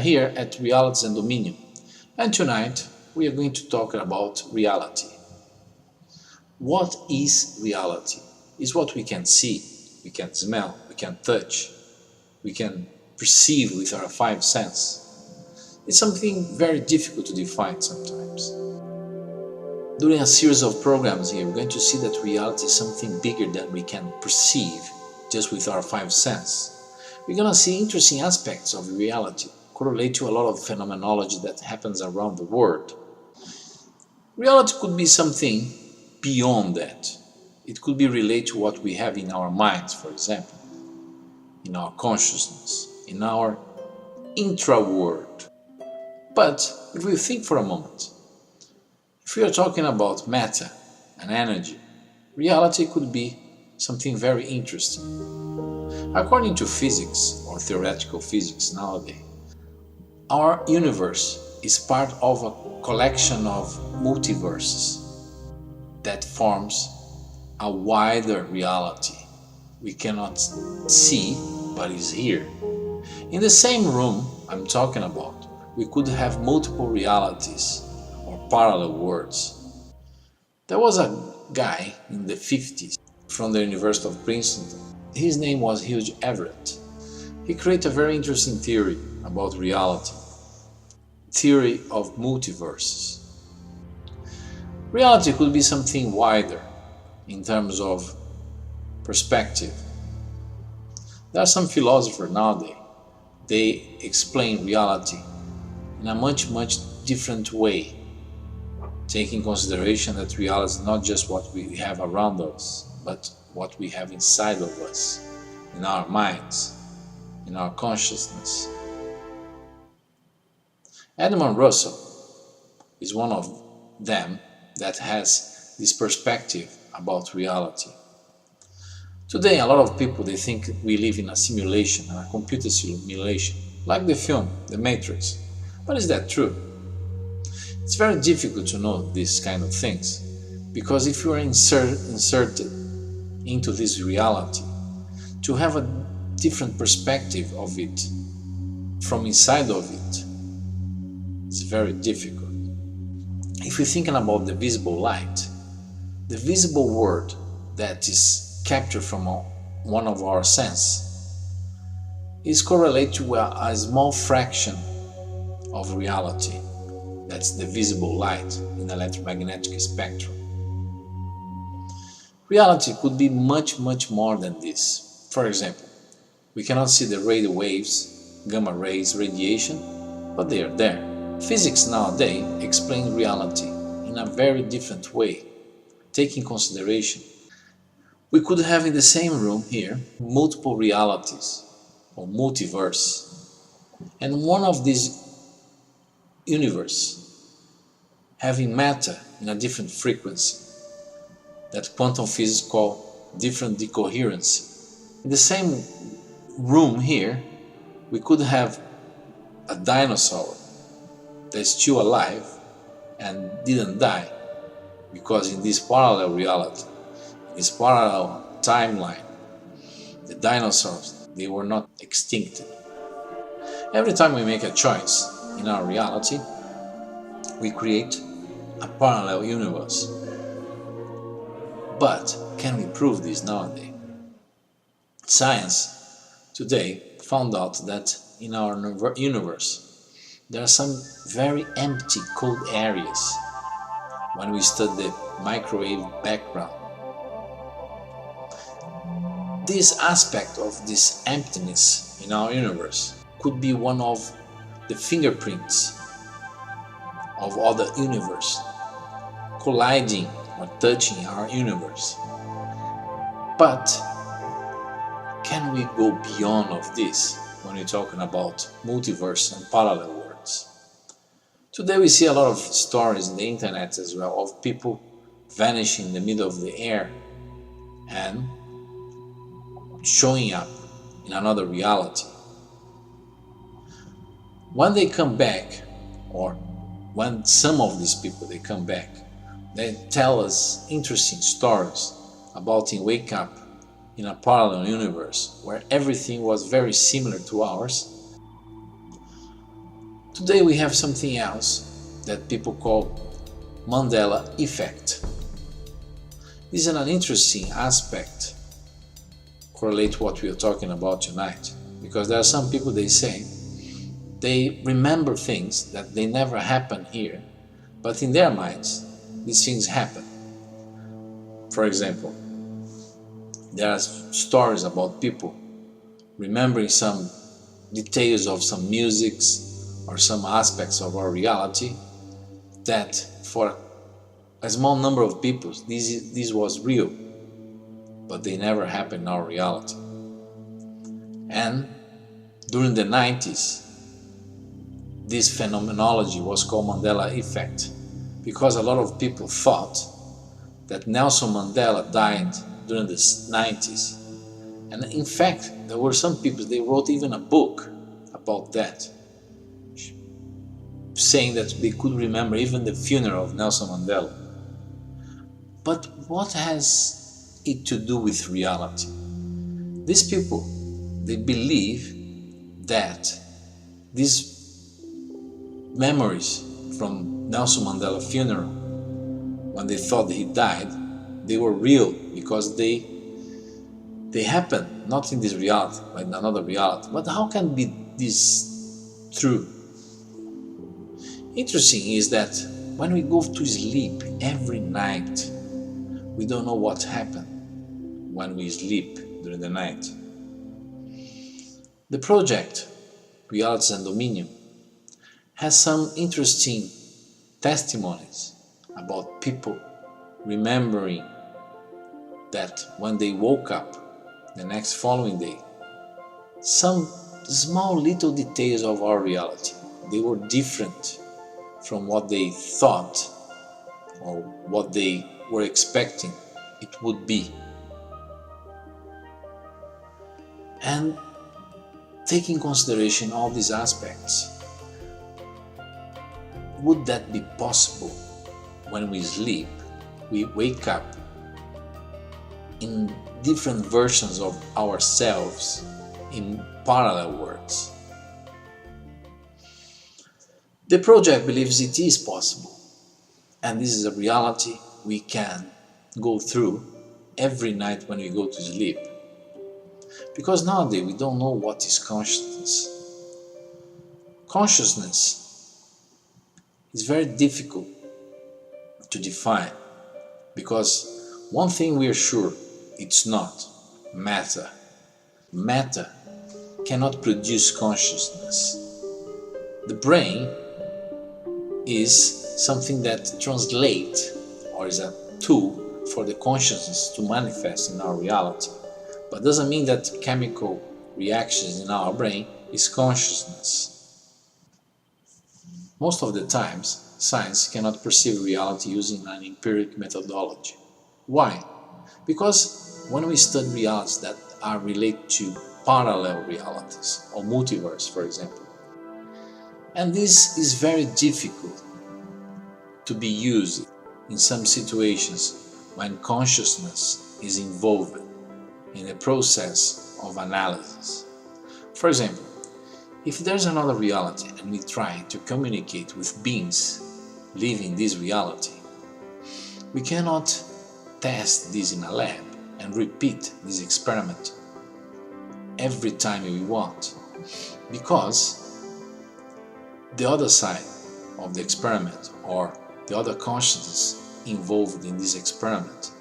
here at Realities and Dominion, and tonight we are going to talk about reality. What is reality? It's what we can see, we can smell, we can touch, we can perceive with our five senses. It's something very difficult to define sometimes. During a series of programs here, we're going to see that reality is something bigger than we can perceive just with our five senses. We're going to see interesting aspects of reality correlate to a lot of phenomenology that happens around the world. Reality could be something beyond that. It could be related to what we have in our minds, for example, in our consciousness, in our intra-world. But if we think for a moment, if we are talking about matter and energy, reality could be something very interesting. According to physics, or theoretical physics nowadays, our universe is part of a collection of multiverses that forms a wider reality we cannot see, but is here. In the same room I'm talking about, we could have multiple realities or parallel worlds. There was a guy in the 50s from the University of Princeton. His name was Hugh Everett. He created a very interesting theory about reality, theory of multiverses. Reality could be something wider in terms of perspective. There are some philosophers nowadays, they explain reality in a much different way, taking consideration that reality is not just what we have around us, but what we have inside of us, in our minds, in our consciousness. Edmund Russell is one of them that has this perspective about reality. Today a lot of people, they think we live in a simulation, a computer simulation, like the film, The Matrix. But is that true? It's very difficult to know these kind of things, because if you are inserted into this reality, to have a different perspective of it from inside of it is very difficult. If you're thinking about the visible light, the visible world that is captured from one of our senses is correlated to a small fraction of reality. That's the visible light in the electromagnetic spectrum. Reality could be much more than this. For example, we cannot see the radio waves, gamma rays, radiation, but they are there. Physics nowadays explains reality in a very different way, taking consideration. We could have in the same room here multiple realities or multiverse, and one of these universe having matter in a different frequency that quantum physics call different decoherency. In the same room here we could have a dinosaur that's still alive and didn't die, because in this parallel reality, this parallel timeline, the dinosaurs, they were not extincted. Every time we make a choice in our reality, we create a parallel universe. But can we prove this nowadays? Science today found out that in our universe there are some very empty cold areas when we study the microwave background. This aspect of this emptiness in our universe could be one of the fingerprints of other universe colliding or touching our universe. But can we go beyond of this when we're talking about multiverse and parallel worlds? Today we see a lot of stories in the internet as well of people vanishing in the middle of the air and showing up in another reality. When they come back, or when some of these people they come back, they tell us interesting stories about in wake up in a parallel universe where everything was very similar to ours. Today we have something else that people call Mandela Effect. This is an interesting aspect correlate to what we are talking about tonight, because there are some people, they say they remember things that they never happened here, but in their minds these things happen. For example, there are stories about people remembering some details of some musics or some aspects of our reality that for a small number of people this was real, but they never happened in our reality. And during the 90s, this phenomenology was called Mandela Effect, because a lot of people thought that Nelson Mandela died during the 90s. And in fact, there were some people, they wrote even a book about that, saying that they could remember even the funeral of Nelson Mandela. But what has it to do with reality? These people, they believe that these memories from Nelson Mandela's funeral, when they thought that he died, they were real because they happened not in this reality but in another reality. But how can be this true? Interesting is that when we go to sleep every night, we don't know what happened when we sleep during the night. The project Realities and Dominion has some interesting testimonies about people remembering that when they woke up the next following day, some small little details of our reality, they were different from what they thought or what they were expecting it would be. And taking consideration all these aspects, would that be possible when we sleep? We wake up in different versions of ourselves in parallel worlds. The project believes it is possible, and this is a reality we can go through every night when we go to sleep. Because nowadays we don't know what is consciousness. Consciousness is very difficult to define, because one thing we are sure, it's not matter. Matter cannot produce consciousness. The brain is something that translates or is a tool for the consciousness to manifest in our reality, but doesn't mean that chemical reactions in our brain is consciousness. Most of the times, science cannot perceive reality using an empirical methodology. Why? Because when we study realities that are related to parallel realities, or multiverse, for example, and this is very difficult to be used in some situations when consciousness is involved in the process of analysis. For example, if there's another reality and we try to communicate with beings living this reality, we cannot test this in a lab and repeat this experiment every time we want, because the other side of the experiment, or the other consciousness involved in this experiment,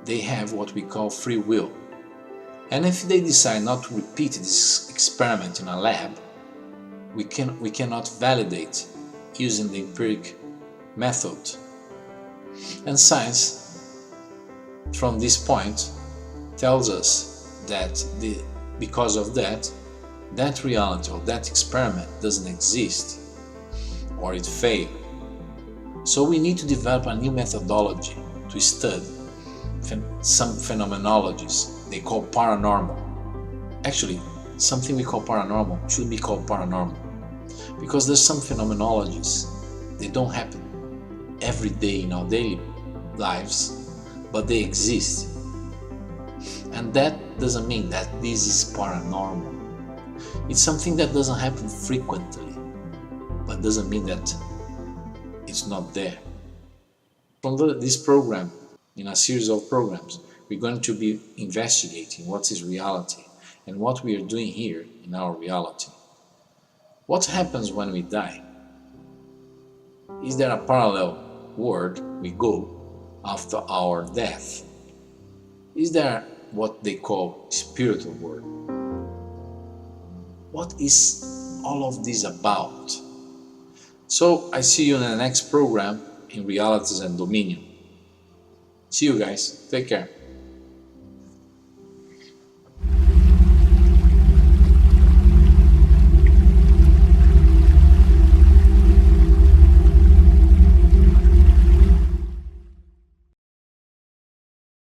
they have what we call free will. And if they decide not to repeat this experiment in a lab, we cannot validate using the empiric method. And science, from this point, tells us that because of that reality or that experiment doesn't exist, or it failed. So we need to develop a new methodology to study some phenomenologies they call paranormal. Actually, something we call paranormal should be called paranormal, because there's some phenomenologies, they don't happen every day in our daily lives, but they exist. And that doesn't mean that this is paranormal. It's something that doesn't happen frequently, but doesn't mean that it's not there. From this program, in a series of programs, we're going to be investigating what is reality and what we are doing here in our reality. What happens when we die? Is there a parallel world we go after our death? Is there what they call spiritual world? What is all of this about? So I see you in the next program in Realities and Dominion. See you guys. Take care.